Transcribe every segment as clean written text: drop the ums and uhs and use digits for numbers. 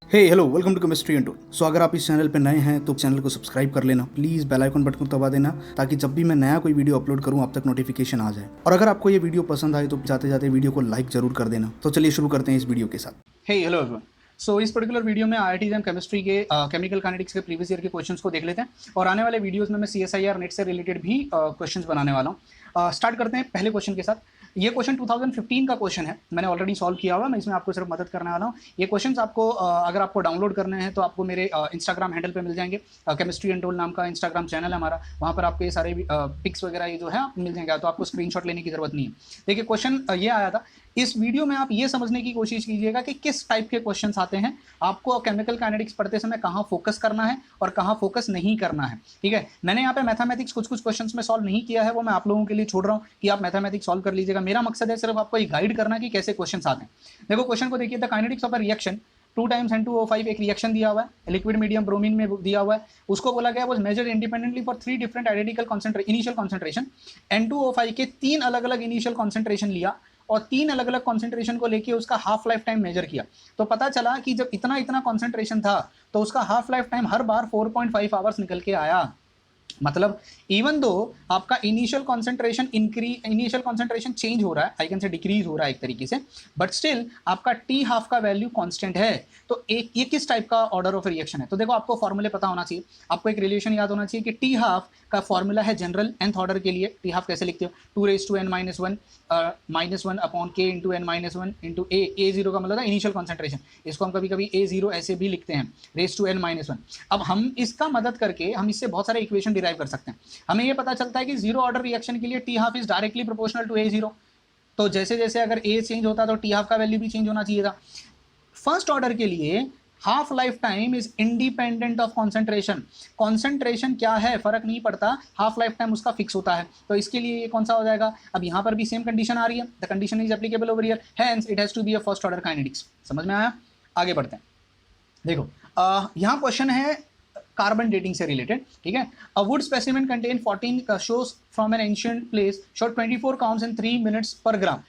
Hey hello welcome to chemistry and tool. So अगर आप इस चैनल पे नए हैं तो चैनल को सब्सक्राइब कर लेना, प्लीज़ बेल आइकन बटन को दबा देना ताकि जब भी मैं नया कोई वीडियो अपलोड करूं आप तक नोटिफिकेशन आ जाए। और अगर आपको ये वीडियो पसंद आए तो जाते जाते वीडियो को लाइक जरूर कर देना। तो चलिए शुरू करते हैं इस वीडियो के साथ। हे हेलो एवरीवन। सो इस पर्टिकुलर वीडियो में आईआईटी एम केमिस्ट्री के केमिकल काइनेटिक्स के प्रीवियस ईयर के क्वेश्चंस को देख लेते हैं और आने वाले वीडियोस में मैं सीएसआईआर नेट से रिलेटेड भी क्वेश्चंस बनाने वाला हूँ। स्टार्ट करते हैं पहले क्वेश्चन के साथ। ये क्वेश्चन 2015 का क्वेश्चन है, मैंने ऑलरेडी सॉल्व किया हुआ, मैं इसमें आपको सिर्फ मदद करने वाला हूँ। ये क्वेश्चंस आपको अगर आपको डाउनलोड करने हैं तो आपको मेरे इंस्टाग्राम हैंडल पे मिल जाएंगे। केमिस्ट्री एंड टूल नाम का इंस्टाग्राम चैनल है हमारा, वहाँ पर आपको ये सारे पिक्स वगैरह ये जो है आप मिल जाएंगे, तो आपको स्क्रीनशॉट लेने की जरूरत नहीं है। देखिए क्वेश्चन ये आया था। इस वीडियो में आप ये समझने की कोशिश कीजिएगा कि किस टाइप के क्वेश्चंस आते हैं, आपको केमिकल काइनेटिक्स पढ़ते समय कहाँ फोकस करना है और कहाँ फोकस नहीं करना है। ठीक है, मैंने यहाँ पे मैथमेटिक्स कुछ क्वेश्चंस में सॉल्व नहीं किया है, वो मैं आप लोगों के लिए छोड़ रहा हूँ कि आप मैथमेटिक्स सॉल्व कर लीजिएगा। मेरा मकसद है सिर्फ आपको ये गाइड करना कि कैसे क्वेश्चंस आते हैं। देखो क्वेश्चन को देखिए, the kinetics of a reaction 2 times N2O5 एक रिएक्शन दिया हुआ है, लिक्विड मीडियम ब्रोमीन में दिया हुआ है। उसको बोला गया was measured independently for 3 different identical initial concentration. N2O5 के 3 अलग अलग इनिशियल कॉन्सेंट्रेशन लिया और 3 अलग अलग कॉन्सेंट्रेशन को लेके उसका हाफ लाइफ टाइम मेजर किया। तो पता चला कि जब इतना इतना कॉन्सेंट्रेशन था तो उसका हाफ लाइफ टाइम हर बार 4.5 आवर्स निकल के आया। मतलब इवन दो आपका इनिशियल कॉन्सेंट्रेशन चेंज हो रहा है, आई कैन से डिक्रीज हो रहा है एक तरीके से, बट स्टिल आपका टी हाफ का वैल्यू कांस्टेंट है। तो एक ये किस टाइप का ऑर्डर ऑफ रिएक्शन है? तो देखो आपको फॉर्मूले पता होना चाहिए, आपको एक रिलेशन याद होना चाहिए कि टी हाफ का फॉर्मूला है जनरल nth ऑर्डर के लिए। टी हाफ कैसे लिखते हो? 2⁻n−1 -1 upon k into n−1 into a zero का मतलब है इनिशियल कॉन्सेंट्रेशन। इसको हम कभी कभी A0 ऐसे भी लिखते हैं, raised to n−1। अब हम इसका मदद करके हम इससे बहुत सारे इक्वेशन डिराइव कर सकते हैं। हमें ये पता चलता है कि जीरो ऑर्डर रिएक्शन के लिए T half is directly proportional to A0। तो जैसे जैसे अगर ए चेंज होता तो टी हाफ का वैल्यू भी चेंज होना चाहिए था। फर्स्ट ऑर्डर के लिए half life time is independent of concentration. Concentration क्या है फर्क नहीं पड़ता, हाफ लाइफ टाइम उसका फिक्स होता है। तो इसके लिए ये कौन सा हो जाएगा? अब यहाँ पर भी सेम कंडीशन आ रही है, the condition is applicable over here, hence it has to be a first order kinetics. समझ में आया? आगे बढ़ते हैं। देखो यहाँ क्वेश्चन है कार्बन डेटिंग से रिलेटेड। ठीक है, a wood specimen contain 14 shows from an ancient place showed 24 counts in 3 minutes per gram.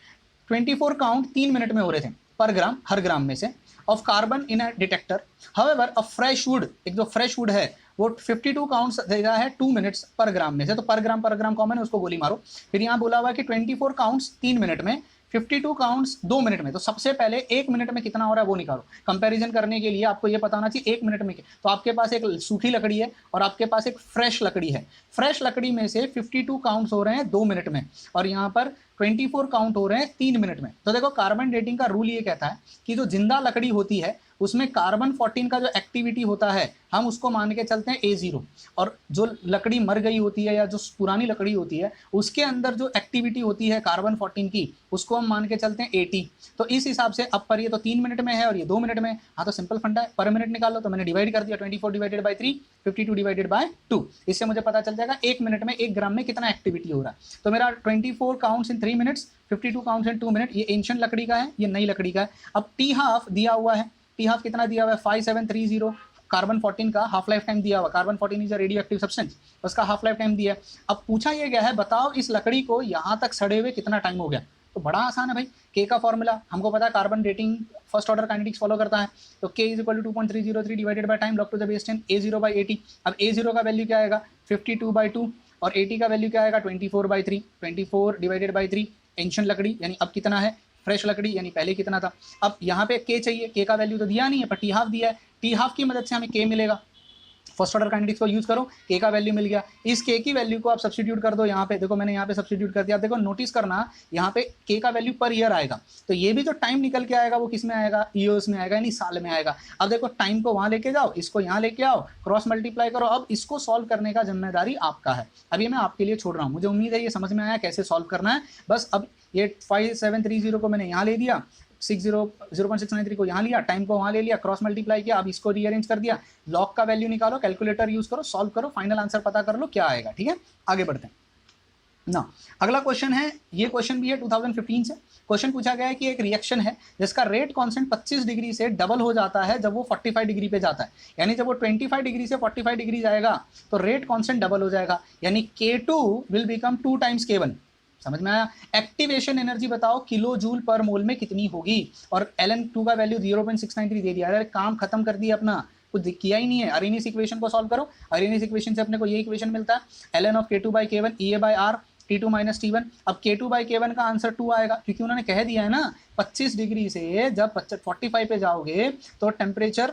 24 count 3 minute में हो रहे थे पर ग्राम, हर ग्राम में से, of carbon in a detector. However a fresh would, एक जो फ्रेश वुड है वो 52 काउंट्स देगा है 2 मिनट्स पर ग्राम में से। तो पर ग्राम कॉमन है, उसको गोली मारो। फिर यहाँ बोला हुआ है कि 24 काउंट्स 3 मिनट में, 52 काउंट्स 2 मिनट में। तो सबसे पहले 1 मिनट में कितना हो रहा है वो निकालो। कंपैरिजन करने के लिए आपको ये पता होना चाहिए 1 मिनट में तो आपके पास एक सूखी लकड़ी है और आपके पास एक फ्रेश लकड़ी है। फ्रेश लकड़ी में से 52 काउंट्स हो रहे हैं 2 मिनट में और यहाँ पर 24 काउंट हो रहे हैं 3 मिनट में। तो देखो कार्बन डेटिंग का रूल ये कहता है कि जो जिंदा लकड़ी होती है उसमें कार्बन 14 का जो एक्टिविटी होता है हम उसको मान के चलते हैं A0, और जो लकड़ी मर गई होती है या जो पुरानी लकड़ी होती है उसके अंदर जो एक्टिविटी होती है कार्बन 14 की उसको हम मान के चलते हैं AT। तो इस हिसाब से अब पर ये तो 3 मिनट में है और ये 2 मिनट में। हाँ तो सिंपल फंडा है, पर मिनट निकाल लो। तो मैंने डिवाइड कर दिया, 24 डिवाइडेड बाई 3, 52 डिवाइडेड बाई 2। इससे मुझे पता चल जाएगा 1 मिनट में 1 ग्राम में कितना एक्टिविटी हो रहा है। तो मेरा 24 counts in 3 minutes, 52 counts in 2 minute. ये एंशिएंट लकड़ी का है, ये नई लकड़ी का है। अब टी हाफ दिया हुआ है, टी हाफ कितना दिया हुआ है? 5730 कार्बन 14 का हाफ लाइफ टाइम दिया हुआ। Carbon 14 is a radio active substance, उसका हाफ लाइफ टाइम दिया है। अब पूछा ये गया है बताओ इस लकड़ी को यहाँ तक सड़े हुए कितना टाइम हो गया। तो बड़ा आसान है भाई, के का फॉर्मूला हमको पता है, carbon dating first order kinetics follow करता है। तो k is equal to 2.303 divided by time log to the base 10 A0 by 80। अब A0 का वैल्यू क्या आएगा? 52/2 और 80 का वैल्यू क्या आएगा? 24/3। 24 डिवाइडेड बाई 3, एंशिएंट लकड़ी यानी अब कितना है, फ्रेश लकड़ी यानी पहले कितना था। अब यहाँ पे के चाहिए, के का वैल्यू तो दिया नहीं है पर टी हाफ दिया है, टी हाफ की मदद से हमें के मिलेगा। फर्स्ट ऑर्डर काइनेटिक्स को यूज करो, के का वैल्यू मिल गया। इस के की वैल्यू को आप सब्स्टिट्यूट कर दो यहाँ पे। देखो मैंने यहाँ पे सब्स्टिट्यूट कर दिया। आप देखो नोटिस करना यहाँ पे के का वैल्यू पर ईयर आएगा, तो ये भी जो टाइम निकल के आएगा वो किस में आएगा? ईयर्स में आएगा, यानी साल में आएगा। अब देखो टाइम को वहां लेके जाओ, इसको यहाँ लेके आओ, क्रॉस मल्टीप्लाई करो। अब इसको सॉल्व करने का जिम्मेदारी आपका है। अब ये मैं आपके लिए छोड़ रहा हूँ, मुझे उम्मीद है ये समझ में आया कैसे सॉल्व करना है। बस अब ये 5730 को मैंने यहाँ ले दिया, 0.693 को यहाँ लिया, टाइम को वहाँ ले लिया, क्रॉस मल्टीप्लाई किया, अब इसको रीअरेंज कर दिया। लॉग का वैल्यू निकालो, कैलकुलेटर यूज करो, सॉल्व करो, फाइनल आंसर पता कर लो क्या आएगा। ठीक है, आगे बढ़ते हैं ना। अगला क्वेश्चन है, ये क्वेश्चन भी है 2015 से। क्वेश्चन पूछा गया है कि एक रिएक्शन है जिसका रेट कांस्टेंट 25 डिग्री से डबल हो जाता है जब वो 45 डिग्री पे जाता है। यानी जब वो 25 डिग्री से 45 डिग्री जाएगा तो रेट कांस्टेंट डबल हो जाएगा, यानी K2 will become 2 times K1। समझ में आया? एक्टिवेशन एनर्जी बताओ किलो जूल पर मोल में कितनी होगी, और Ln2 का वैल्यू 0.693 दे दिया। अरे काम खत्म कर दिया अपना, कुछ किया ही नहीं है। अरेनियस इक्वेशन को सॉल्व करो, अरेनियस इक्वेशन से अपने को ये इक्वेशन मिलता है ln of k2/k1 EA/r T2 - T1। अब k2/k1 का आंसर 2 आएगा, क्योंकि उन्होंने कह दिया है ना 25 डिग्री से जब 45 पे जाओगे तो टेम्परेचर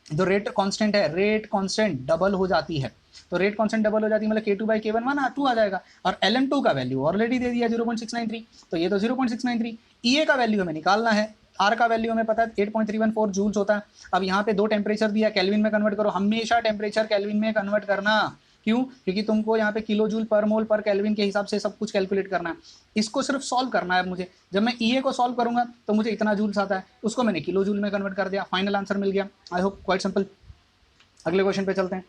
जो रेट कांस्टेंट है, रेट कांस्टेंट डबल हो जाती है। तो रेट कांस्टेंट डबल हो जाती है, मतलब k2/k1 माना 2 आ जाएगा, और ln2 का वैल्यू ऑलरेडी दे दिया 0.693, तो ये तो 0.693। EA का वैल्यू हमें निकालना है, R का वैल्यू हमें पता है 8.314 जूल्स होता है। अब यहाँ पे दो टेम्परेचर दिया, केल्विन में कन्वर्ट करो, हमेशा टेम्परेचर केल्विन में कन्वर्ट करना। क्यों? क्योंकि तुमको यहाँ पे किलो जूल पर मोल पर केल्विन के हिसाब से सब कुछ कैलकुलेट करना है। इसको सिर्फ सॉल्व करना है मुझे। जब मैं EA को सॉल्व करूंगा तो मुझे इतना जूल्स आता है, उसको मैंने किलो जूल में कन्वर्ट कर दिया, फाइनल आंसर मिल गया। I hope quite simple. अगले क्वेश्चन पे चलते हैं।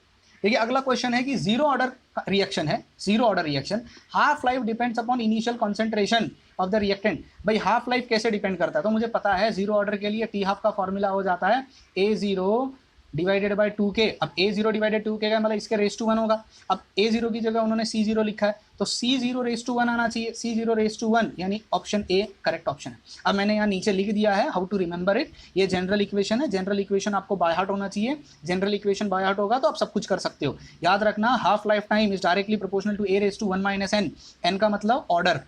देखिए अगला क्वेश्चन है कि जीरो ऑर्डर रिएक्शन है, zero order reaction, half life depends upon initial concentration of the reactant. भाई हाफ लाइफ कैसे डिपेंड करता है? तो मुझे पता है जीरो ऑर्डर के लिए टी हाफ का फॉर्मूला हो जाता है A0 डिवाइडेड बाई 2K। अब A0 डिवाइडेड 2K का मतलब इसके रेस टू 1 होगा। अब A0 की जगह उन्होंने C0 लिखा है, तो C0 रेस टू 1 आना चाहिए, C0 रेस टू 1 यानी ऑप्शन A करेक्ट ऑप्शन है। अब मैंने यहाँ नीचे लिख दिया है हाउ टू रिमेंबर इट। ये जनरल इक्वेशन है, जनरल इक्वेशन आपको बाय हार्ट होना चाहिए। जनरल इक्वेशन बाय हार्ट होगा तो आप सब कुछ कर सकते हो। याद रखना half life time is directly proportional to A raise to 1 - n। n का मतलब order,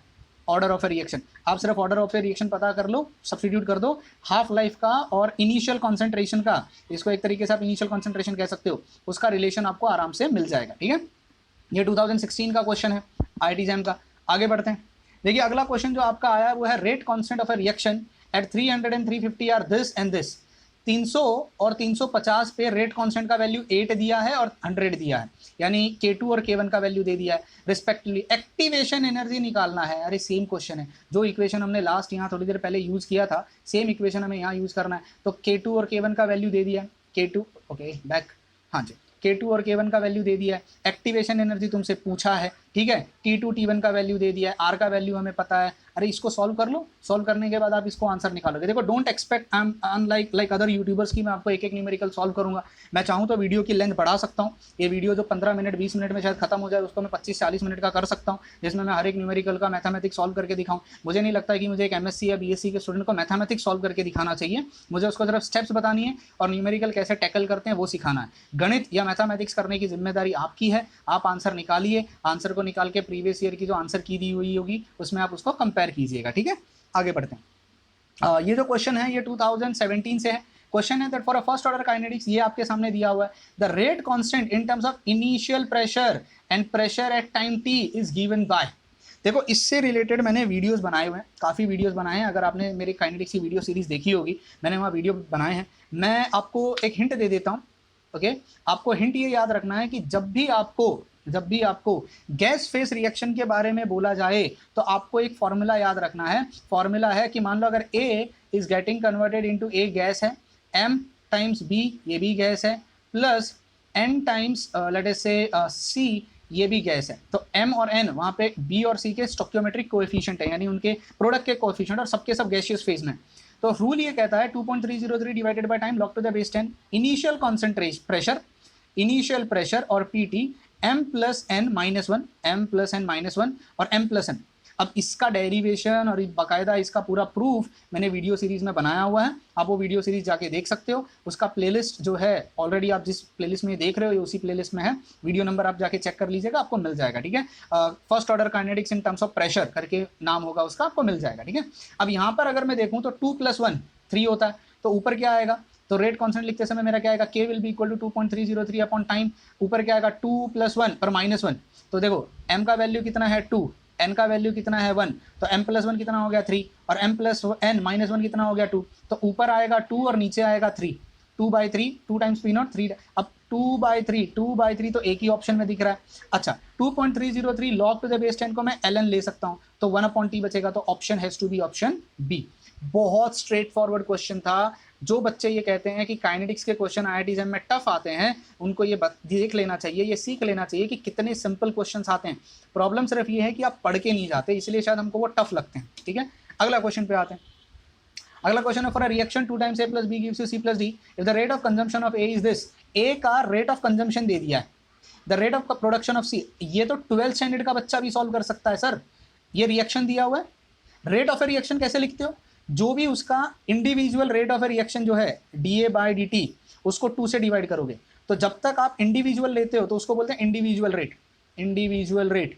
order of a reaction. आप सिर्फ ऑर्डर ऑफ ए रिएक्शन पता कर लो, सब्स्टिट्यूट कर दो हाफ लाइफ का और इनिशियल कॉन्सेंट्रेशन का, इसको एक तरीके से आप इनिशियल कॉन्सेंट्रेशन कह सकते हो, उसका रिलेशन आपको आराम से मिल जाएगा। ठीक है, ये 2016 का क्वेश्चन है IIT JAM का। आगे बढ़ते हैं। देखिए अगला क्वेश्चन जो आपका आया है वो है rate constant of a reaction at 300 and 350 are this and this. 300 और 350 पे रेट कांस्टेंट का वैल्यू 8 दिया है और 100 दिया है, यानी K2 और K1 का वैल्यू दे दिया है रिस्पेक्टिवली। एक्टिवेशन एनर्जी निकालना है। अरे सेम क्वेश्चन है, जो इक्वेशन हमने लास्ट यहाँ थोड़ी देर पहले यूज किया था, सेम इक्वेशन हमें यहाँ यूज करना है। तो K2 और K1 का वैल्यू दे दिया है, K2 ओके बैक, हाँ जी, K2 और K1 का वैल्यू दे दिया है। एक्टिवेशन एनर्जी तुमसे पूछा है, ठीक है, T2 T1 का वैल्यू दे दिया है, R का वैल्यू हमें पता है। अरे इसको सॉल्व कर लो, सॉल्व करने के बाद आप इसको आंसर निकालोगे। देखो don't expect I am unlike other YouTubers की मैं आपको एक एक न्यूमेरिकल सॉल्व करूंगा। मैं चाहूँ तो वीडियो की लेंथ बढ़ा सकता हूँ, ये वीडियो जो 15 मिनट 20 मिनट में शायद खत्म हो जाए उसको मैं 25-40 मिनट का कर सकता हूँ, जिसमें मैं हर एक न्यूमेरिकल का मैथमेटिक्स सॉल्व करके दिखाऊँ। मुझे नहीं लगता कि मुझे एक MSc या BSc के स्टूडेंट को मैथमेटिक्स सॉल्व करके दिखाना चाहिए, मुझे उसको सिर्फ स्टेप्स बतानी है और न्यूमेरिकल कैसे टैकल करते हैं वो सिखाना है। गणित या मैथमेटिक्स करने की जिम्मेदारी आपकी है, आप आंसर निकालिए, आंसर को निकाल के प्रीवियस ईयर की जो आंसर की दी हुई होगी उसमें आप उसको कंपेयर कीजिएगा। ठीक है, आगे बढ़ते हैं। ये जो क्वेश्चन है ये 2017 से है। क्वेश्चन है that for a first order kinetics, ये आपके सामने दिया हुआ है, the rate constant in terms of initial pressure and pressure at time t is given by. देखो इससे रिलेटेड मैंने वीडियोस बनाए हुए हैं, काफ़ी वीडियोस बनाए हैं। अगर आपने मेरी काइनेटिक्स की वीडियो सीरीज देखी होगी, मैंने वहाँ वीडियो बनाए हैं। मैं आपको एक हिंट दे देता हूँ, ओके। आपको हिंट ये याद रखना है कि जब भी आपको गैस फेस रिएक्शन के बारे में बोला जाए तो आपको एक फॉर्मूला याद रखना है। फॉर्मूला है कि मान लो अगर A is getting converted into A gas है, M टाइम्स B ये भी गैस है, plus N times let us से C ये भी गैस है, तो M और N वहाँ पे B और C के स्टोक्योमेट्रिक कोएफिशिएंट है, यानी उनके प्रोडक्ट के कोएफिशिएंट, और सबके सब गैसियस फेज में। तो रूल ये कहता है 2.303 divided by time log to the base 10 initial concentration initial pressure और PT m plus n minus 1, m plus n minus 1 और m प्लस n। अब इसका डेरिवेशन और बाकायदा इसका पूरा प्रूफ मैंने वीडियो सीरीज में बनाया हुआ है, आप वो वीडियो सीरीज जाके देख सकते हो। उसका प्लेलिस्ट जो है ऑलरेडी आप जिस प्लेलिस्ट में देख रहे हो ये उसी प्लेलिस्ट में है, वीडियो नंबर आप जाके चेक कर लीजिएगा, आपको मिल जाएगा। ठीक है, first order kinetics in terms of pressure करके नाम होगा उसका, आपको मिल जाएगा। ठीक है, अब यहाँ पर अगर मैं देखूँ तो 2 + 1 3 होता है, तो ऊपर क्या आएगा, तो रेट कांस्टेंट लिखते समय मेरा क्या आएगा, K will be equal to 2.303 upon time, ऊपर क्या आएगा 2 + 1 पर -1। तो देखो m का वैल्यू कितना है 2, n का वैल्यू कितना है 1, तो m + 1 कितना हो गया 3 और m + n - 1 कितना हो गया 2, तो ऊपर आएगा 2 और नीचे आएगा 3, 2/3 2 टाइम्स P0 3। अब 2/3 तो एक ही ऑप्शन में दिख रहा है। अच्छा 2.303 log टू द बेस 10 को मैं ln ले सकता हूँ, तो 1/t बचेगा, तो option has to B option B. बहुत स्ट्रेट फॉरवर्ड क्वेश्चन था। जो बच्चे ये कहते हैं कि काइनेटिक्स के क्वेश्चन IIT JAM में टफ आते हैं, उनको ये देख लेना चाहिए, ये सीख लेना चाहिए कि कितने सिंपल क्वेश्चंस आते हैं। प्रॉब्लम सिर्फ ये है कि आप पढ़ के नहीं जाते, इसलिए शायद हमको वो टफ लगते हैं। ठीक है, अगला क्वेश्चन पे आते हैं। अगला क्वेश्चन है for a reaction 2 times A + B gives you C + D if the rate of consumption of A is this। A का रेट ऑफ कंजम्पशन दे दिया है, the rate of production of C। ये तो 12th स्टैंडर्ड का बच्चा भी solve कर सकता है सर, ये रिएक्शन दिया हुआ है। रेट ऑफ ए रिएक्शन कैसे लिखते हो? जो भी उसका individual rate of a reaction जो है dA/dt, उसको 2 से डिवाइड करोगे। तो जब तक आप इंडिविजुअल लेते हो तो उसको बोलते हैं इंडिविजुअल रेट, इंडिविजुअल रेट।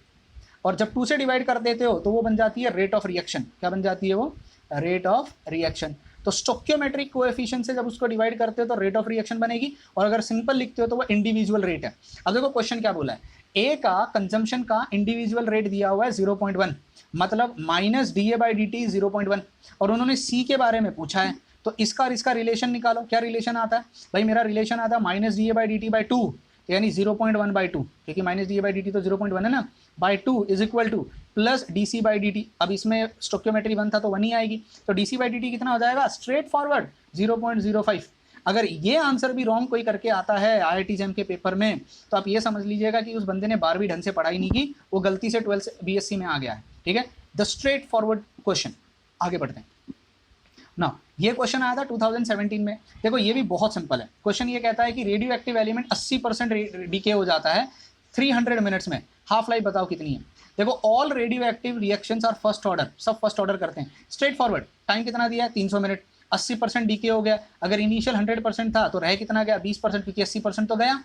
और जब 2 से डिवाइड कर देते हो तो वो बन जाती है रेट ऑफ रिएक्शन। क्या बन जाती है वो? Rate of reaction. तो स्टोक्योमेट्रिक कोएफिशिएंट से जब उसको डिवाइड करते हो तो रेट ऑफ रिएक्शन बनेगी, और अगर सिंपल लिखते हो तो वो इंडिविजुअल रेट है। अब देखो क्वेश्चन क्या बोला है, ए का कंजम्पशन का इंडिविजुअल रेट दिया हुआ है 0.1, मतलब माइनस DA/dt 0.1, और उन्होंने सी के बारे में पूछा है, तो इसका और इसका रिलेशन निकालो। क्या रिलेशन आता है भाई? मेरा रिलेशन आता है माइनस DA/dt/2, यानी 0.1/2, क्योंकि माइनस DA/dt तो 0.1 है ना, by 2 is equal two plus DC/dt। अब इसमें स्टोक्योमेट्री 1 था तो 1 ही आएगी, तो DC/dt कितना हो जाएगा? Straight forward 0.05। अगर ये आंसर भी रॉन्ग कोई करके आता है IIT JAM के पेपर में, तो आप ये समझ लीजिएगा कि उस बंदे ने 12वीं ढंग से पढ़ाई नहीं की, वो गलती से 12th BSc में आ गया है। ठीक है, द स्ट्रेट फॉरवर्ड क्वेश्चन। आगे बढ़ते हैं ना। ये क्वेश्चन आया था 2017 में। देखो ये भी बहुत सिंपल है। क्वेश्चन ये कहता है कि रेडियो एक्टिव एलिमेंट 80% डीके हो जाता है 300 मिनट्स में, हाफ लाइफ बताओ कितनी है? देखो all radioactive reactions are first order, सब फर्स्ट ऑर्डर करते हैं। स्ट्रेट फॉरवर्ड, टाइम कितना दिया है? 300 मिनट। 80% डीके हो गया, अगर इनिशियल 100% था तो रह कितना गया? 20%, क्योंकि 80% तो गया।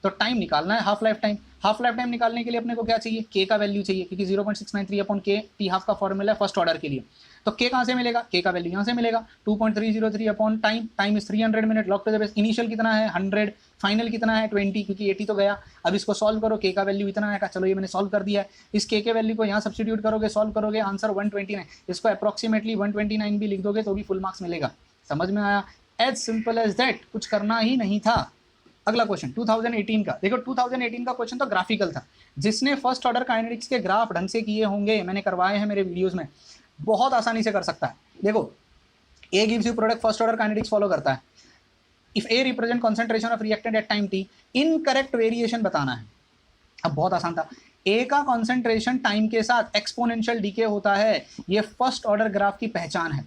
तो टाइम निकालना है, half life time. Half life time निकालने के लिए अपने को क्या चाहिए? के का वैल्यू चाहिए, क्योंकि 0.693/k टी हाफ का फॉर्मूला है फर्स्ट ऑर्डर के लिए। तो के कहाँ से मिलेगा? के का वैल्यू यहाँ से मिलेगा 2.303/टाइम, time is 300 minute, log to the base. Initial कितना है? 100, फाइनल कितना है? 20, क्योंकि 80 तो गया। अब इसको सॉल्व करो, के का वैल्यू इतना आएगा। चलो ये मैंने सॉल्व कर दिया है। इस के वैल्यू को यहाँ सब्स्टिट्यूट करोगे, सॉल्व करोगे, आंसर 129। इसको अप्रॉक्सीमेटली 129 भी लिख दोगे तो भी फुल मार्क्स मिलेगा। समझ में आया? एज सिंपल एज दैट, कुछ करना ही नहीं था। अगला क्वेश्चन 2018 का। देखो 2018 का क्वेश्चन तो ग्राफिकल था। जिसने फर्स्ट ऑर्डर काइनेटिक्स के ग्राफ ढंग से किए होंगे, मैंने करवाए हैं मेरे वीडियोस में, बहुत आसानी से कर सकता है। देखो A gives you product, first order kinetics follow करता है। If A represent concentration of reactant at time T, incorrect variation बताना है। अब बहुत आसान था। ए का कॉन्सेंट्रेशन टाइम के साथ एक्सपोनेंशियल डीके होता है, ये फर्स्ट ऑर्डर ग्राफ की पहचान है।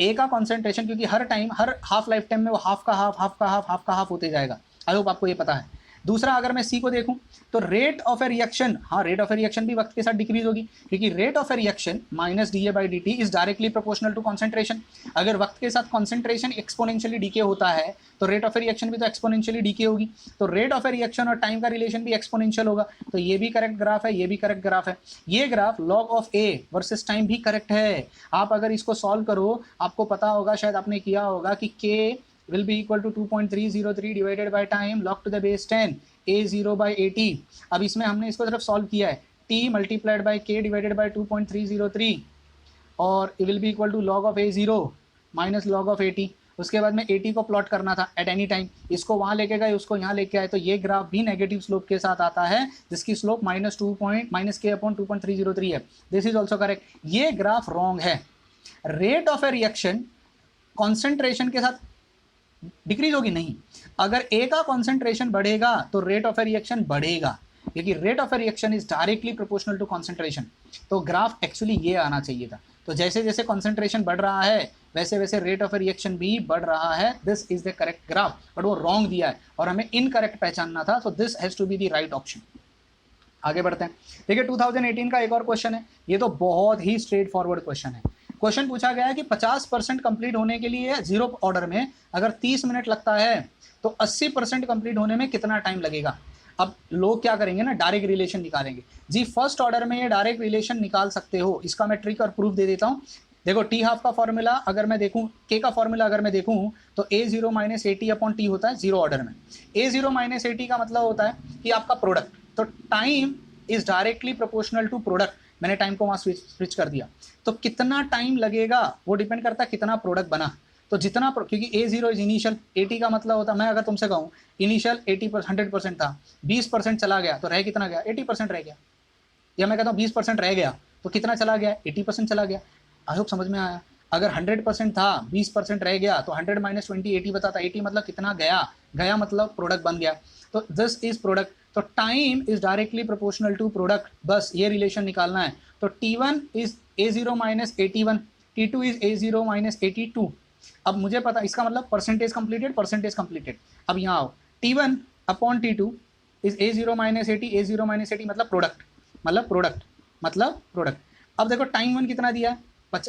ए का कॉन्सेंट्रेशन, क्योंकि हर टाइम, हर हाफ लाइफ टाइम में वो हाफ का हाफ, हाफ का हाफ, हाफ का हाफ होते जाएगा। आई होप आपको ये पता है। दूसरा, अगर मैं सी को देखूं तो रेट ऑफ ए रिएक्शन, हाँ रेट ऑफ ए रिएक्शन भी वक्त के साथ डिक्रीज होगी, क्योंकि rate of a reaction minus DA/dt is directly proportional to concentration. अगर वक्त के साथ कॉन्सेंट्रेशन एक्सपोनेंशियली डीके होता है तो रेट ऑफ ए रिएक्शन भी तो एक्सपोनेंशियली डीके होगी। तो रेट ऑफ ए रिएक्शन और टाइम का रिलेशन भी एक्सपोनेंशियल होगा। तो ये भी करेक्ट ग्राफ है, ये भी करेक्ट ग्राफ है। ये graph log of A versus time भी करेक्ट है। आप अगर इसको सॉल्व करो, आपको पता होगा, शायद आपने किया होगा, कि के will be equal to 2.303 divided by time log to the base 10 A0/80। अब इसमें हमने इसको सिर्फ सॉल्व किया है, t multiplied by k divided by 2.303, और it will be equal to log of A0 minus log of 80। उसके बाद में 80 को प्लॉट करना था एट एनी टाइम, इसको वहाँ लेके गए, उसको यहाँ लेके आए, तो ये ग्राफ भी नेगेटिव स्लोप के साथ आता है, जिसकी स्लोप -k/2.303 है। This is also correct. ये ग्राफ रॉन्ग है। Rate of a reaction concentration के साथ डिक्रीज होगी नहीं। अगर ए का कॉन्सेंट्रेशन बढ़ेगा तो रेट ऑफ ए रिएक्शन बढ़ेगा, क्योंकि rate of a reaction is directly proportional to concentration. तो ग्राफ एक्चुअली ये आना चाहिए था। तो जैसे जैसे कॉन्सेंट्रेशन बढ़ रहा है वैसे वैसे रेट ऑफ ए रिएक्शन भी बढ़ रहा है। This is the correct graph, but वो रॉन्ग दिया है और हमें इनकरेक्ट पहचानना था। So this has to be the right option. आगे बढ़ते हैं। देखिए 2018 का एक और क्वेश्चन है, ये तो बहुत ही स्ट्रेट फॉरवर्ड क्वेश्चन है। क्वेश्चन पूछा गया है कि 50% कंप्लीट होने के लिए जीरो ऑर्डर में अगर 30 मिनट लगता है तो 80% कंप्लीट होने में कितना टाइम लगेगा। अब लोग क्या करेंगे ना, डायरेक्ट रिलेशन निकालेंगे। जी फर्स्ट ऑर्डर में ये डायरेक्ट रिलेशन निकाल सकते हो, इसका मैं ट्रिक और प्रूफ दे देता हूँ। देखो टी हाफ का फॉर्मूला अगर मैं देखूं, के का फॉर्मूला अगर मैं देखूं तो A0 - AT/T होता है जीरो ऑर्डर में। A0 - AT का मतलब होता है कि आपका प्रोडक्ट, तो time is directly proportional to product. मैंने टाइम को वहाँ स्विच कर दिया, तो कितना टाइम लगेगा वो डिपेंड करता है कितना प्रोडक्ट बना। तो जितना, क्योंकि A0 इज इनिशियल, AT का मतलब होता है, मैं अगर तुमसे कहूँ इनिशियल 100% था, 20% चला गया तो रह कितना गया, 80% रह गया। या मैं कहता हूँ 20% रह गया तो कितना चला गया, 80% चला गया। आई होप समझ में आया। अगर 100% था, 20% रह गया तो 100 - 20 80 बताता। 80 मतलब कितना गया, गया मतलब प्रोडक्ट बन गया। तो दिस इज प्रोडक्ट। तो time is directly proportional to product, बस ये रिलेशन निकालना है। तो T1 is A0 - AT1, T2 is A0 - AT2। अब मुझे पता, इसका मतलब परसेंटेज कंप्लीटेड। अब यहाँ आओ, T1/T2 is A0 - AT, A0 - AT मतलब प्रोडक्ट। अब देखो टाइम वन कितना दिया है,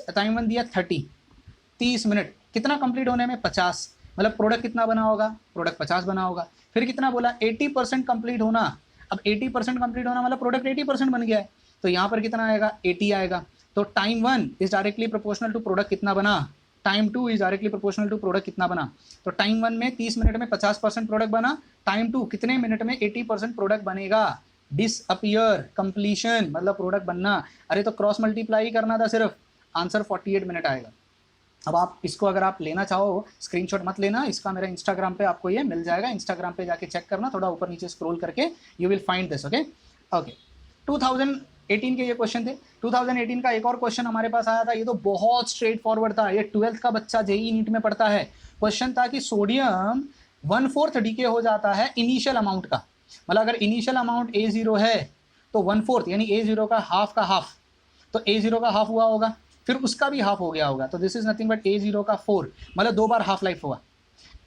टाइम वन दिया 30 मिनट, कितना कंप्लीट होने में 50, मतलब प्रोडक्ट कितना बना होगा, प्रोडक्ट 50 बना होगा। फिर कितना बोला 80% कंप्लीट होना, अब 80% कंप्लीट होना मतलब प्रोडक्ट 80% बन गया है, तो यहाँ पर कितना आएगा 80 आएगा। तो time one is directly proportional to product कितना बना, time two is directly proportional to product कितना बना। तो टाइम वन में 30 मिनट में 50% प्रोडक्ट बना, टाइम टू कितने मिनट में 80% प्रोडक्ट बनेगा, डिसअपियर कंप्लीशन मतलब प्रोडक्ट बनना। अरे तो क्रॉस मल्टीप्लाई करना था सिर्फ, आंसर 48 मिनट आएगा। अब आप इसको अगर आप लेना चाहो स्क्रीनशॉट मत लेना, इसका मेरा इंस्टाग्राम पे आपको ये मिल जाएगा, इंस्टाग्राम पे जाके चेक करना, थोड़ा ऊपर नीचे स्क्रॉल करके you will find this. Okay okay 2018 के ये क्वेश्चन थे। 2018 का एक और क्वेश्चन हमारे पास आया था, ये तो बहुत स्ट्रेट फॉरवर्ड था, ये 12th का बच्चा जेईई नीट में पढ़ता है। क्वेश्चन था कि सोडियम 1/4 डीके हो जाता है इनिशियल अमाउंट का, मतलब अगर इनिशियल अमाउंट A0 है तो 1/4 यानी A0 का हाफ, तो A0 का हाफ हुआ होगा, फिर उसका भी हाफ हो गया होगा, तो this is nothing but A0 का 4, मतलब 2 बार हाफ लाइफ हुआ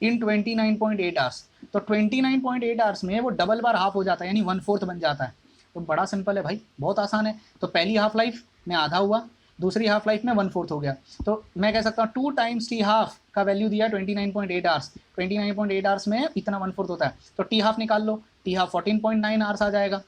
इन 29.8 आवर्स। तो 29.8 आवर्स में वो डबल बार हाफ हो जाता है यानी 1/4 बन जाता है। तो बड़ा सिंपल है भाई, बहुत आसान है। तो पहली हाफ लाइफ में आधा हुआ, दूसरी हाफ लाइफ में 1/4 हो गया, तो मैं कह सकता हूँ 2 टाइम्स टी हाफ का वैल्यू दिया 29.8 आवर्स, 29.8 आवर्स में इतना 1/4 होता है, तो टी हाफ निकाल लो, टी हाफ 14.9 आवर्स आ जाएगा।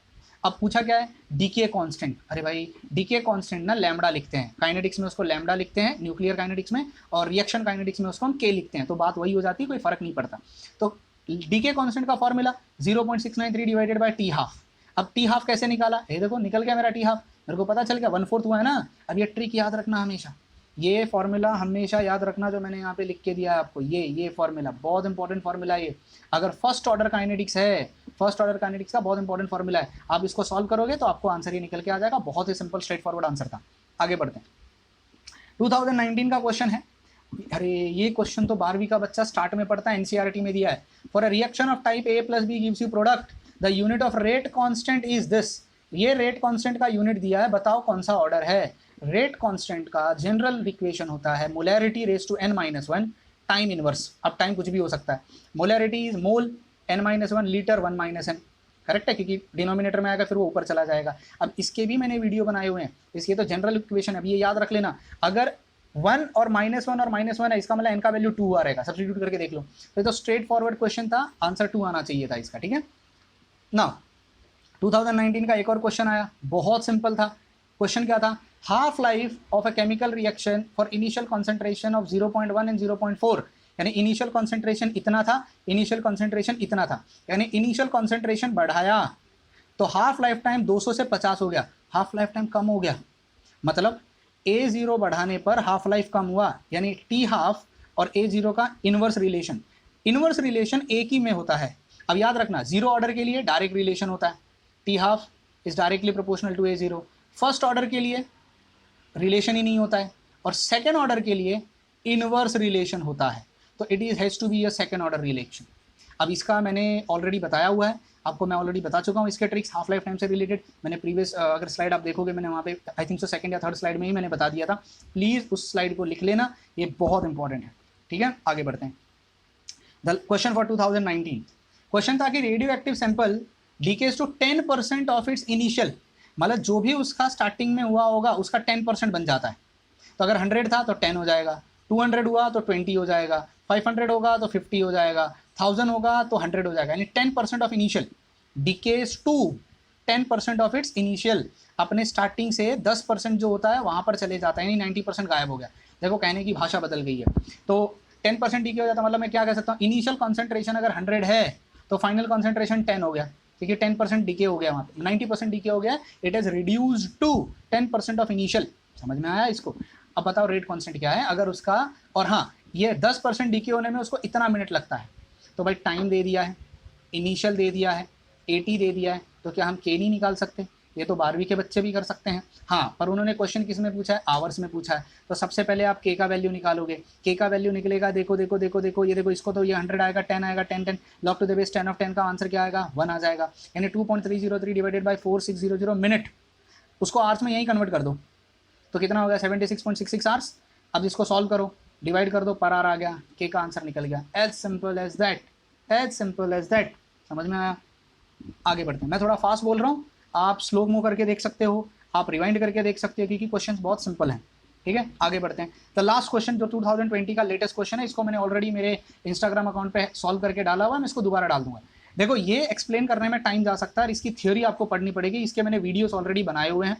अब पूछा क्या है, डीके कांस्टेंट। अरे भाई डीके कांस्टेंट ना लैम्बडा लिखते हैं, काइनेटिक्स में उसको लैम्बडा लिखते हैं न्यूक्लियर काइनेटिक्स में, और रिएक्शन काइनेटिक्स में उसको हम के लिखते हैं, तो बात वही हो जाती है, कोई फर्क नहीं पड़ता। तो डीके कांस्टेंट का formula 0.693 divided by T half. अब टी हाफ कैसे निकाला, ये देखो निकल गया मेरा टी हाफ, मेरे को पता चल गया 1/4 हुआ है ना। अब ये ट्रिक याद रखना हमेशा, ये फॉर्मूला हमेशा याद रखना जो मैंने यहाँ पे लिख के दिया है आपको, ये फॉर्मूला बहुत इंपॉर्टेंट फॉर्मूला है ये। अगर फर्स्ट ऑर्डर काइनेटिक्स है, फर्स्ट ऑर्डर काइनेटिक्स का बहुत इंपॉर्टेंट फॉर्मूला है, आप इसको सॉल्व करोगे तो आपको आंसर ये निकल के आ जाएगा। बहुत ही सिंपल स्ट्रेट फॉरवर्ड आंसर था। आगे बढ़ते हैं, 2019 का क्वेश्चन है। अरे ये क्वेश्चन तो 12वीं का बच्चा स्टार्ट में पढ़ता है, एनसीईआरटी में दिया है। For a reaction of type A + B gives you product, the unit of rate constant is this. ये रेट कांस्टेंट का यूनिट दिया है, बताओ कौन सा ऑर्डर है। रेट कांस्टेंट का जनरल इक्वेशन होता है molarity raise to n-1 time inverse. अब टाइम कुछ भी हो सकता है, molarity is mole, n-1 litre 1 - n, correct है, क्योंकि डिनोमिनेटर में आएगा फिर वो ऊपर चला जाएगा। अब इसके भी मैंने वीडियो बनाए हुए हैं, इसके तो जनरल इक्वेशन है, अब ये याद रख लेना। अगर 1 और -1 और -1 है, इसका मतलब n का वैल्यू 2 आ रहेगा, सब्स्टिट्यूट करके देख लो। तो ये तो स्ट्रेट फॉरवर्ड क्वेश्चन था, आंसर 2 आना चाहिए था इसका, ठीक है ना। 2019 का एक और क्वेश्चन आया, बहुत सिंपल था। क्वेश्चन क्या था, half life of a chemical reaction for initial concentration of 0.1 and 0.4, यानी इनिशियल कॉन्सेंट्रेशन इतना था, इनिशियल कॉन्सेंट्रेशन इतना था, यानी इनिशियल कॉन्सेंट्रेशन बढ़ाया तो हाफ लाइफ टाइम 200 से 50 हो गया, हाफ लाइफ टाइम कम हो गया, मतलब A0 बढ़ाने पर हाफ लाइफ कम हुआ, यानी टी हाफ और A0 का इनवर्स रिलेशन एक ही में होता है। अब याद रखना, जीरो ऑर्डर के लिए डायरेक्ट रिलेशन होता है, T half is directly proportional to A0। First order के लिए रिलेशन ही नहीं होता है, और सेकेंड ऑर्डर के लिए इनवर्स रिलेशन होता है, तो it is has to be a second order relation. अब इसका मैंने ऑलरेडी बताया हुआ है आपको, मैं ऑलरेडी बता चुका हूँ इसके ट्रिक्स हाफ लाइफ टाइम से रिलेटेड। मैंने प्रीवियस अगर स्लाइड आप देखोगे, मैंने वहाँ पे आई थिंक सो सेकंड या थर्ड स्लाइड में ही मैंने बता दिया था, प्लीज़ उस स्लाइड को लिख लेना, ये बहुत इंपॉर्टेंट है, ठीक है। आगे बढ़ते हैं, द क्वेश्चन फॉर 2019 क्वेश्चन था कि radio active sample decays to 10% of its initial, मतलब जो भी उसका स्टार्टिंग में हुआ होगा उसका 10% बन जाता है। तो अगर 100 था तो 10 हो जाएगा, 200 हुआ तो 20 हो जाएगा, 500 होगा तो 50 हो जाएगा, 1000 होगा तो 100 हो जाएगा, यानी 10% of initial decays to 10% of its initial, अपने स्टार्टिंग से 10% जो होता है वहाँ पर चले जाता है, यानी 90% गायब हो गया। देखो कहने की भाषा बदल गई है, तो 10% डीके हो जाता है, मतलब मैं क्या कह सकता हूँ, इनिशियल कॉन्सेंट्रेशन अगर 100 है तो फाइनल कॉन्सेंट्रेशन 10 हो गया, क्योंकि 10% डीके हो गया, वहाँ पे 90% डीके हो गया, it is reduced to 10% of initial. समझ में आया इसको। अब बताओ रेट कांस्टेंट क्या है अगर उसका, और हाँ ये 10% डीके होने में उसको इतना मिनट लगता है, तो भाई टाइम दे दिया है, इनिशियल दे दिया है, 80 दे दिया है, तो क्या हम के नहीं निकाल सकते? ये तो 12वीं के बच्चे भी कर सकते हैं। हाँ, पर उन्होंने क्वेश्चन किस में पूछा है, आवर्स में पूछा है, तो सबसे पहले आप के का वैल्यू निकालोगे, के का वैल्यू निकलेगा, देखो देखो देखो देखो, ये देखो इसको, तो ये 100 आएगा, 10 आएगा, 10 10 log to the base 10 of 10 का आंसर क्या आएगा, 1 आ जाएगा, यानी 2.303 डिवाइडेड बाई 4600 मिनट, उसको आवर्स में यही कन्वर्ट कर दो, तो कितना हो गया 76.66 आवर्स। अब इसको सॉल्व करो, डिवाइड कर दो, पर आर आ गया, के का आंसर निकल गया, as simple as that, as simple as that. समझ में आया? आगे बढ़ते हैं, मैं थोड़ा फास्ट बोल रहा हूँ, आप स्लो मूव करके देख सकते हो, आप रिवाइंड करके देख सकते हो क्योंकि क्वेश्चन बहुत सिंपल हैं। ठीक है, आगे बढ़ते हैं। द लास्ट क्वेश्चन जो 2020 का लेटेस्ट क्वेश्चन है, इसको मैंने ऑलरेडी मेरे इंस्टाग्राम अकाउंट पे सॉल्व करके डाला हुआ है, मैं इसको दोबारा डाल दूंगा। देखो ये एक्सप्लेन करने में टाइम जा सकता है और इसकी थ्योरी आपको पढ़नी पड़ेगी। इसके मैंने वीडियोस ऑलरेडी बनाए हुए हैं,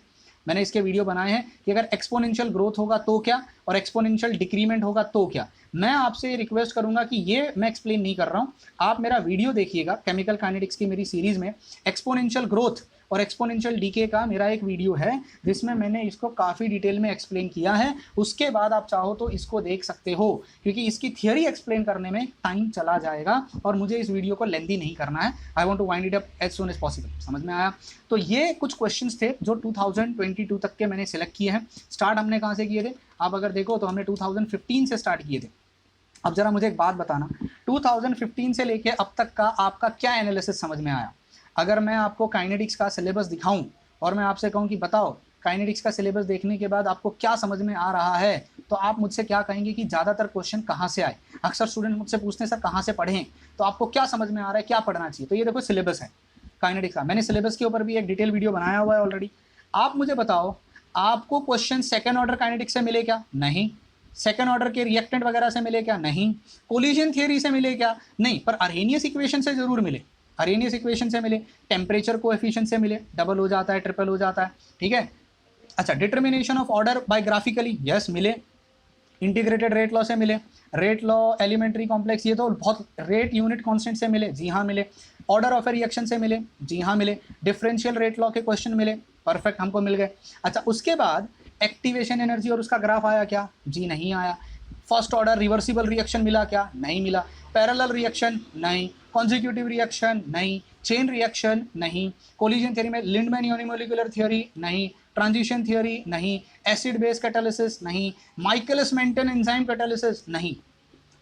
मैंने इसके वीडियो बनाए हैं कि अगर एक्सपोनेंशियल ग्रोथ होगा तो क्या और एक्सपोनेंशियल डिक्रीमेंट होगा तो क्या। मैं आपसे रिक्वेस्ट करूंगा कि ये मैं एक्सप्लेन नहीं कर रहा हूं, आप मेरा वीडियो देखिएगा। केमिकल काइनेटिक्स की मेरी सीरीज में एक्सपोनेंशियल ग्रोथ और एक्सपोनेंशियल डीके का मेरा एक वीडियो है जिसमें मैंने इसको काफ़ी डिटेल में एक्सप्लेन किया है। उसके बाद आप चाहो तो इसको देख सकते हो क्योंकि इसकी थियरी एक्सप्लेन करने में टाइम चला जाएगा और मुझे इस वीडियो को लेंथी नहीं करना है। I want to wind it up as soon as possible. समझ में आया? तो ये कुछ क्वेश्चंस थे जो 2022 तक के मैंने सिलेक्ट किए हैं। स्टार्ट हमने कहाँ से किए थे? आप अगर देखो तो हमने 2015 से स्टार्ट किए थे। अब जरा मुझे एक बात बताना, 2015 से लेके अब तक का आपका क्या एनालिसिस समझ में आया? अगर मैं आपको काइनेटिक्स का सिलेबस दिखाऊं और मैं आपसे कहूं कि बताओ काइनेटिक्स का सिलेबस देखने के बाद आपको क्या समझ में आ रहा है, तो आप मुझसे क्या कहेंगे कि ज़्यादातर क्वेश्चन कहाँ से आए? अक्सर स्टूडेंट मुझसे पूछते हैं सर कहाँ से पढ़ें, तो आपको क्या समझ में आ रहा है, क्या पढ़ना चाहिए? तो ये देखो सिलेबस है काइनेटिक्स का, मैंने सिलेबस के ऊपर भी एक डिटेल वीडियो बनाया हुआ है ऑलरेडी। आप मुझे बताओ आपको क्वेश्चन सेकेंड ऑर्डर काइनेटिक्स से मिले क्या? नहीं। सेकेंड ऑर्डर के रिएक्टेंट वगैरह से मिले क्या? नहीं। कोलिजन थियरी से मिले क्या? नहीं। पर अरहेनियस इक्वेशन से जरूर मिले, अरहेनियस इक्वेशन से मिले, टेम्परेचर कोएफिशिएंट से मिले, डबल हो जाता है, ट्रिपल हो जाता है। ठीक है, अच्छा determination of order by graphically, yes मिले। इंटीग्रेटेड रेट लॉ से मिले, रेट लॉ एलिमेंट्री कॉम्प्लेक्स, ये तो बहुत, रेट यूनिट कांस्टेंट से मिले, जी हाँ मिले। ऑर्डर ऑफ ए रिएक्शन से मिले, जी हाँ मिले। डिफरेंशियल रेट लॉ के क्वेश्चन मिले, परफेक्ट, हमको मिल गए। अच्छा उसके बाद एक्टिवेशन एनर्जी और उसका ग्राफ आया क्या? जी नहीं आया। फर्स्ट ऑर्डर रिवर्सिबल रिएक्शन मिला क्या? नहीं मिला। पैरेलल रिएक्शन नहीं, कॉन्जिक्यूटिव रिएक्शन नहीं, चेन रिएक्शन नहीं, कोलिजन थ्योरी में लिंडमैन यूनिमोलिकुलर थ्योरी नहीं, ट्रांजिशन थ्योरी नहीं, एसिड बेस कैटालिसिस नहीं, माइकलिस मेंटन एंजाइम कैटालिसिस नहीं।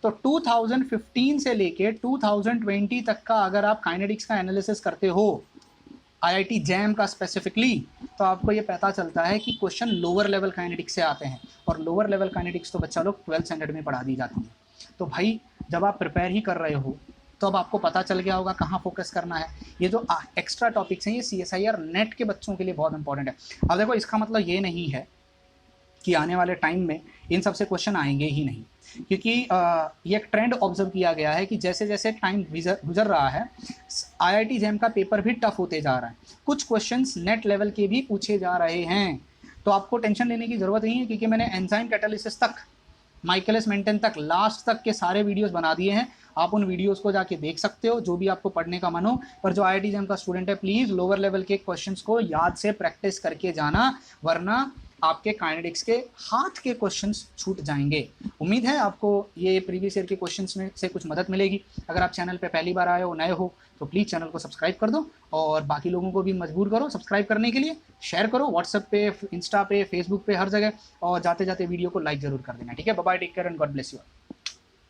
तो 2015 से लेके 2020 तक का अगर आप काइनेटिक्स का एनालिसिस करते हो आईआईटी जैम का स्पेसिफिकली, तो आपको ये पता चलता है कि क्वेश्चन लोअर लेवल काइनेटिक्स से आते हैं और लोअर लेवल काइनेटिक्स तो बच्चा लोग 12th स्टैंडर्ड में पढ़ा दी जाती है। तो भाई जब आप प्रिपेयर ही कर रहे हो तो अब आपको पता चल गया होगा कहाँ फोकस करना है। ये जो एक्स्ट्रा टॉपिक्स हैं ये CSIR नेट के बच्चों के लिए बहुत इंपॉर्टेंट है। अब देखो इसका मतलब ये नहीं है कि आने वाले टाइम में इन सबसे क्वेश्चन आएंगे ही नहीं, क्योंकि ये एक ट्रेंड ऑब्जर्व किया गया है कि जैसे जैसे टाइम गुजर रहा है आईआईटी जैम का पेपर भी टफ होते जा रहा है, कुछ क्वेश्चंस नेट लेवल के भी पूछे जा रहे हैं। तो आपको टेंशन लेने की ज़रूरत नहीं है क्योंकि मैंने एंजाइम कैटालिसिस तक, माइकलिस मेंटन तक, लास्ट तक के सारे वीडियोस बना दिए हैं। आप उन वीडियोस को जाके देख सकते हो जो भी आपको पढ़ने का मन हो। पर जो आईआईटी जैम का स्टूडेंट है प्लीज़ लोअर लेवल के क्वेश्चंस को याद से प्रैक्टिस करके जाना, वरना आपके काइनेटिक्स के हाथ के क्वेश्चंस छूट जाएंगे। उम्मीद है आपको ये प्रीवियस ईयर के क्वेश्चंस में से कुछ मदद मिलेगी। अगर आप चैनल पे पहली बार आए हो, नए हो, तो प्लीज़ चैनल को सब्सक्राइब कर दो और बाकी लोगों को भी मजबूर करो सब्सक्राइब करने के लिए। शेयर करो व्हाट्सएप पे, इंस्टा पे, फेसबुक पे, हर जगह, और जाते जाते वीडियो को लाइक ज़रूर कर देना। ठीक है, bye bye, take care and God bless you.